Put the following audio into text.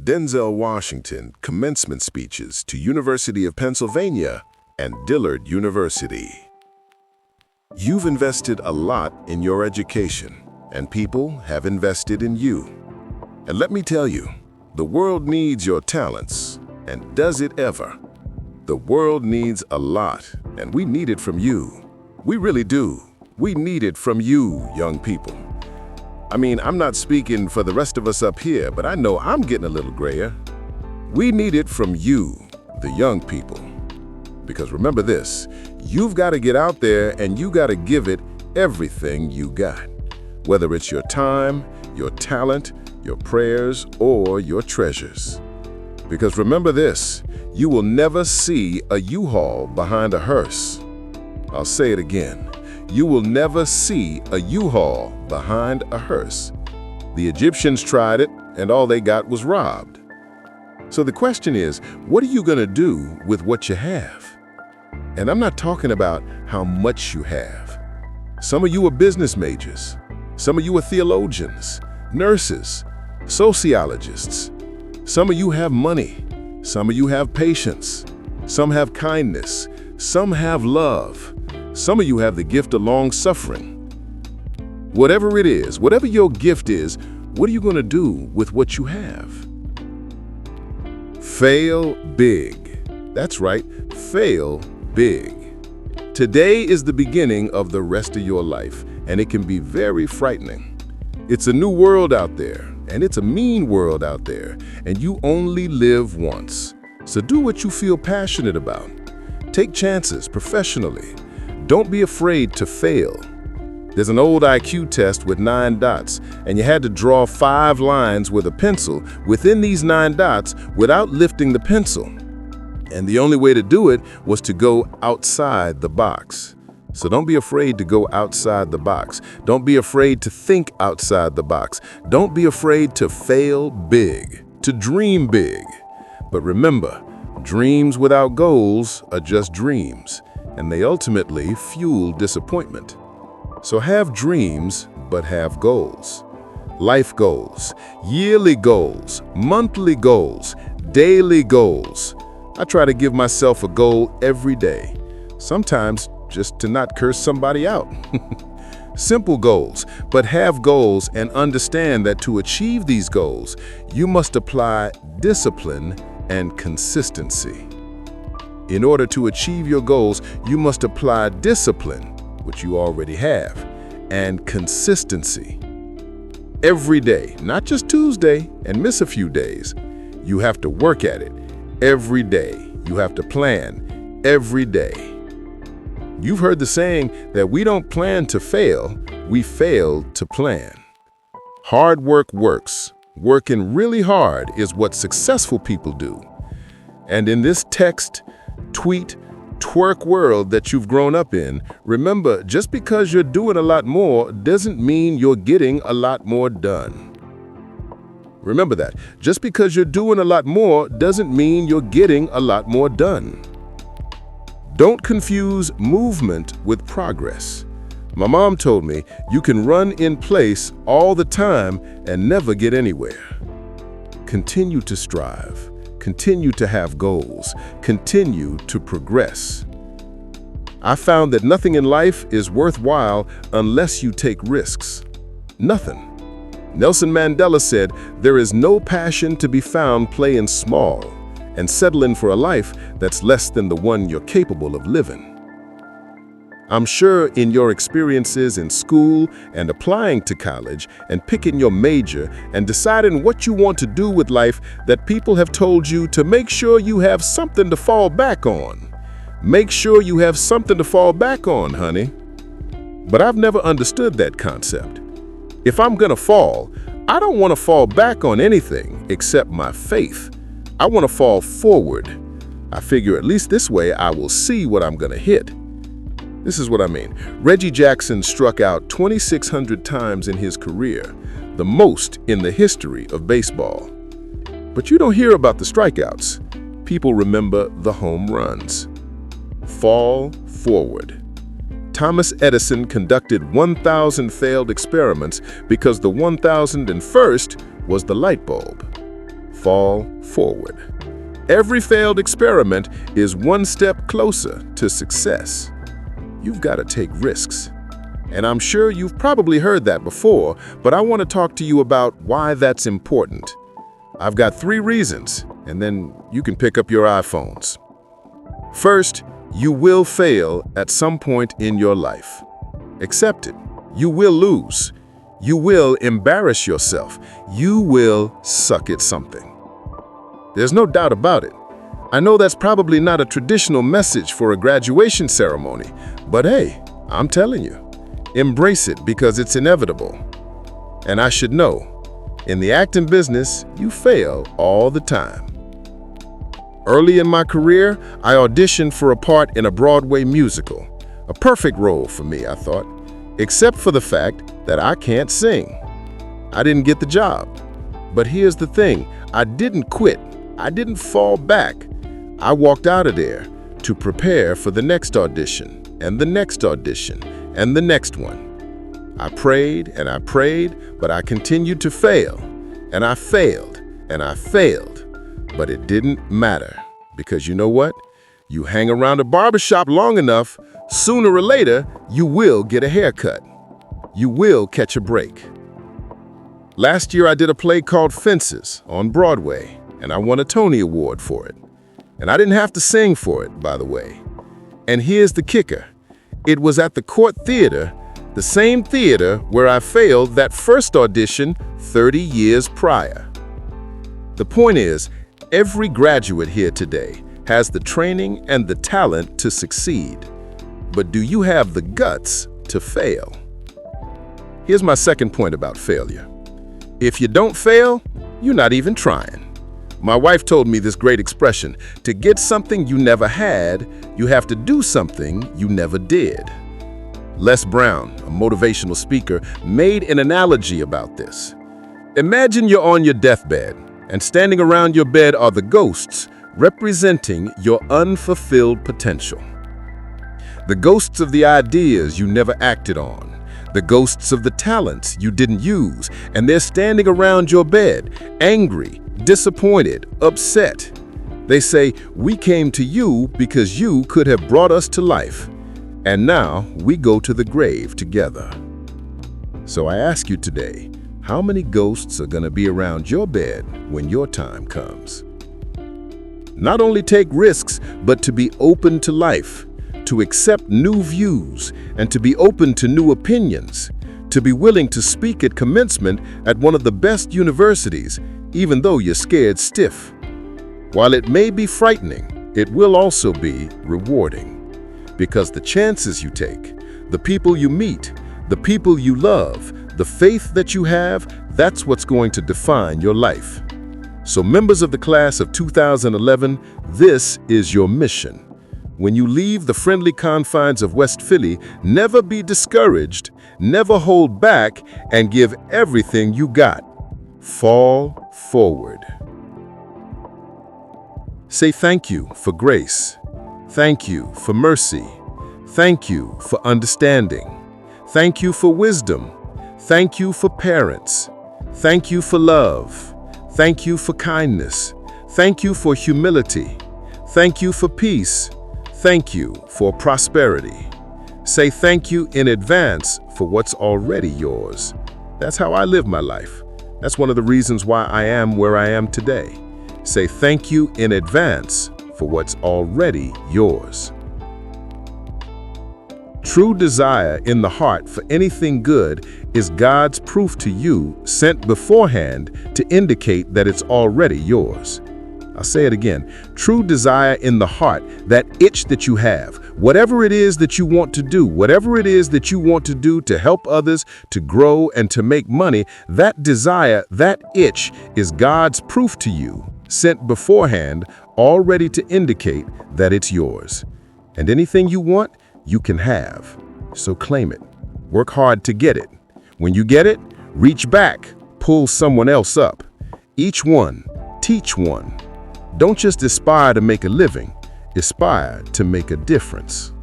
Denzel Washington commencement speeches to University of Pennsylvania and Dillard University. You've invested a lot in your education, and people have invested in you. And let me tell you, the world needs your talents, and does it ever? The world needs a lot, and we need it from you. We really do. We need it from you, young people. I mean, I'm not speaking for the rest of us up here, but I know I'm getting a little grayer. We need it from you, the young people. Because remember this, you've got to get out there and you got to give it everything you got. Whether it's your time, your talent, your prayers, or your treasures. Because remember this, you will never see a U-Haul behind a hearse. I'll say it again. You will never see a U-Haul behind a hearse. The Egyptians tried it, and all they got was robbed. So the question is, what are you going to do with what you have? And I'm not talking about how much you have. Some of you are business majors. Some of you are theologians, nurses, sociologists. Some of you have money. Some of you have patience. Some have kindness. Some have love. Some of you have the gift of long-suffering. Whatever it is, whatever your gift is, what are you going to do with what you have? Fail big. That's right, fail big. Today is the beginning of the rest of your life, and it can be very frightening. It's a new world out there, and it's a mean world out there, and you only live once. So do what you feel passionate about. Take chances professionally. Don't be afraid to fail. There's an old IQ test with 9 dots, and you had to draw 5 lines with a pencil within these 9 dots without lifting the pencil. And the only way to do it was to go outside the box. So don't be afraid to go outside the box. Don't be afraid to think outside the box. Don't be afraid to fail big, to dream big. But remember, dreams without goals are just dreams, and they ultimately fuel disappointment. So have dreams, but have goals. Life goals, yearly goals, monthly goals, daily goals. I try to give myself a goal every day, sometimes just to not curse somebody out. Simple goals, but have goals and understand that to achieve these goals, you must apply discipline and consistency. In order to achieve your goals, you must apply discipline, which you already have, and consistency. Every day, not just Tuesday and miss a few days. You have to work at it every day. You have to plan every day. You've heard the saying that we don't plan to fail, we fail to plan. Hard work works. Working really hard is what successful people do. And in this text, tweet, twerk world that you've grown up in, remember, just because you're doing a lot more doesn't mean you're getting a lot more done. Remember that. Just because you're doing a lot more doesn't mean you're getting a lot more done. Don't confuse movement with progress. My mom told me you can run in place all the time and never get anywhere. Continue to strive. Continue to have goals. Continue to progress. I found that nothing in life is worthwhile unless you take risks. Nothing. Nelson Mandela said, "There is no passion to be found playing small and settling for a life that's less than the one you're capable of living." I'm sure in your experiences in school and applying to college and picking your major and deciding what you want to do with life that people have told you to make sure you have something to fall back on. Make sure you have something to fall back on, honey. But I've never understood that concept. If I'm gonna fall, I don't want to fall back on anything except my faith. I want to fall forward. I figure at least this way I will see what I'm gonna hit. This is what I mean. Reggie Jackson struck out 2,600 times in his career, the most in the history of baseball. But you don't hear about the strikeouts. People remember the home runs. Fall forward. Thomas Edison conducted 1,000 failed experiments because the 1,001st was the light bulb. fall forward. Every failed experiment is one step closer to success. You've got to take risks. And I'm sure you've probably heard that before, but I want to talk to you about why that's important. I've got 3 reasons, and then you can pick up your iPhones. First, you will fail at some point in your life. Accept it. You will lose. You will embarrass yourself. You will suck at something. There's no doubt about it. I know that's probably not a traditional message for a graduation ceremony, but hey, I'm telling you, embrace it because it's inevitable. And I should know, in the acting business, you fail all the time. Early in my career, I auditioned for a part in a Broadway musical. A perfect role for me, I thought, except for the fact that I can't sing. I didn't get the job. But here's the thing, I didn't quit. I didn't fall back. I walked out of there to prepare for the next audition, and the next audition, and the next one. I prayed and I prayed, but I continued to fail. And I failed, and I failed. But it didn't matter, because you know what? You hang around a barbershop long enough, sooner or later, you will get a haircut. You will catch a break. Last year, I did a play called Fences on Broadway, and I won a Tony Award for it. And I didn't have to sing for it, by the way. And here's the kicker. It was at the Court Theater, the same theater where I failed that first audition 30 years prior. The point is, every graduate here today has the training and the talent to succeed. But do you have the guts to fail? Here's my second point about failure. If you don't fail, you're not even trying. My wife told me this great expression, to get something you never had, you have to do something you never did. Les Brown, a motivational speaker, made an analogy about this. Imagine you're on your deathbed, and standing around your bed are the ghosts representing your unfulfilled potential. The ghosts of the ideas you never acted on, the ghosts of the talents you didn't use, and they're standing around your bed, angry, disappointed, upset. They say, "We came to you because you could have brought us to life, and now we go to the grave together." So I ask you today, how many ghosts are going to be around your bed when your time comes? Not only take risks, but to be open to life, to accept new views, and to be open to new opinions, to be willing to speak at commencement at one of the best universities, even though you're scared stiff. While it may be frightening, it will also be rewarding, because the chances you take, the people you meet, the people you love, the faith that you have, that's what's going to define your life. So members of the class of 2011, this is your mission. When you leave the friendly confines of West Philly, never be discouraged, never hold back, and give everything you got. Fall forward. Say thank you for grace. Thank you for mercy. Thank you for understanding. Thank you for wisdom. Thank you for parents. Thank you for love. Thank you for kindness. Thank you for humility. Thank you for peace. Thank you for prosperity. Say thank you in advance for what's already yours. That's how I live my life. That's one of the reasons why I am where I am today. Say thank you in advance for what's already yours. True desire in the heart for anything good is God's proof to you, sent beforehand to indicate that it's already yours. I'll say it again. True desire in the heart, that itch that you have, whatever it is that you want to do, whatever it is that you want to do to help others, to grow and to make money, that desire, that itch is God's proof to you, sent beforehand, already to indicate that it's yours. And anything you want, you can have. So claim it. Work hard to get it. When you get it, reach back, pull someone else up. Each one, teach one. Don't just aspire to make a living, aspire to make a difference.